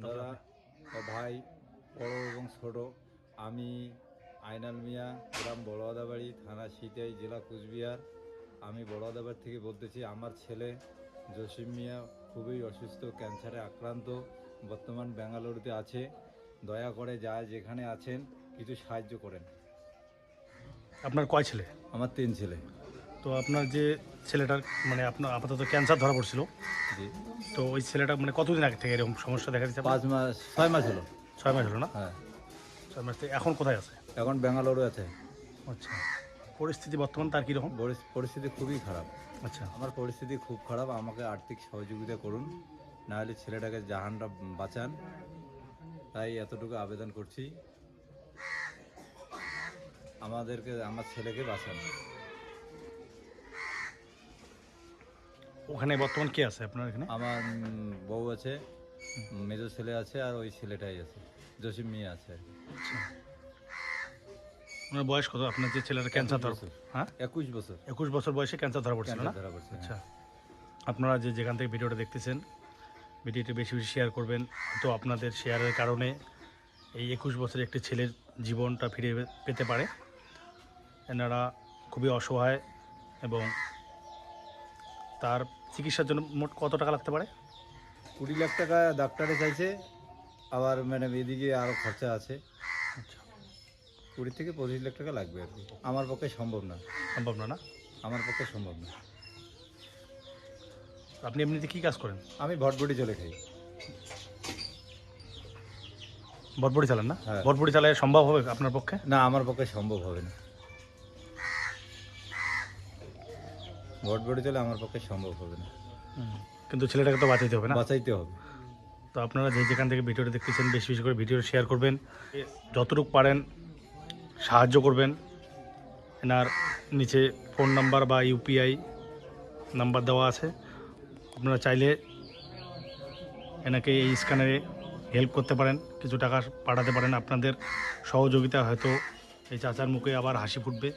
দাদা ও ভাই, বড় এবং ছোট, আমি আইনাল মিয়া, গ্রাম বড়োয়াদাবাড়ি, থানা সিতাই, জেলা কুচবিহার। আমি বড়োয়াদাবাড়ি থেকে বলতেছি। আমার ছেলে জসিম মিয়া খুবই অসুস্থ, ক্যান্সারে আক্রান্ত, বর্তমান বেঙ্গালুরুতে আছে। দয়া করে যেখানে আছেন কিছু সাহায্য করেন। আপনার কয় ছেলে? আমার 3 ছেলে। তো আপনার যে ছেলেটার মানে আপনার আপাতত ক্যান্সার ধরা পড়ছিল, জি, তো ওই ছেলেটা মানে কতদিন আগে থেকে এরকম সমস্যা দেখা দিচ্ছে? 5 মাস 6 মাস হলো। 6 মাস হলো না? হ্যাঁ, 6 মাস থেকে এখন কোথায় আছে? এখন বেঙ্গালুরু আছে। আচ্ছা, পরিস্থিতি বর্তমান তার কীরকম? পরিস্থিতি খুবই খারাপ। আচ্ছা, আমার পরিস্থিতি খুব খারাপ, আমাকে আর্থিক সহযোগিতা করুন, নাহলে ছেলেটাকে জাহানটা বাঁচান। তাই এতটুকু আবেদন করছি, আমার ছেলেকে বাঁচান। ওখানে বর্তমান কে আছে আপনার এখানে? আমার বউ আছে, মেজো ছেলে আছে, আর ওই ছেলেটাই আছে, জসিম মিয়া আছে। আচ্ছা, ওনার বয়স কত? আপনার যে ছেলেটা ক্যান্সার ধরা? 21 বছর। হ্যাঁ, 21 বছর 21 বছর বয়সে ক্যান্সার ধরা পড়ছিল না? ক্যান্সার ধরা পড়ছে। আচ্ছা, আপনারা যেখান থেকে ভিডিওটা দেখতেছেন, ভিডিওটি বেশি বেশি শেয়ার করবেন। তো আপনাদের শেয়ারের কারণে এই 21 বছরের একটি ছেলের জীবনটা ফিরে পেতে পারে। এনারা খুবই অসহায় এবং তার চিকিৎসার জন্য মোট কত টাকা লাগতে পারে? 20 লাখ টাকা ডাক্তারে চাইছে, আবার ম্যাডাম এদিকে আরও খরচা আছে। আচ্ছা, 20 থেকে 25 লাখ টাকা লাগবে আর কি। আমার পক্ষে সম্ভব না। সম্ভব না? না, আমার পক্ষে সম্ভব না। আপনি এমনিতে কী কাজ করেন? আমি ভটভটি চলে খাই। বটবটি চালান না? হ্যাঁ। বটবটি চালায় সম্ভব হবে আপনার পক্ষে? না, আমার পক্ষে সম্ভব হবে না। ভটভটি চলে আমার পক্ষে সম্ভব হবে না। কিন্তু ছেলেটাকে তো বাঁচাইতে হবে না? বাঁচাইতে হবে। তো আপনারা যেখান থেকে ভিডিওটা দেখতেছেন বেশি বেশি করে ভিডিও শেয়ার করবেন, যতটুকু পারেন সাহায্য করবেন। এনার নিচে ফোন নাম্বার বা ইউপিআই নাম্বার দেওয়া আছে, আপনারা চাইলে এনাকে এই স্ক্যানারে হেল্প করতে পারেন, কিছু টাকা পাঠাতে পারেন। আপনাদের সহযোগিতা হয়তো এই চাচার মুখে আবার হাসি ফুটবে।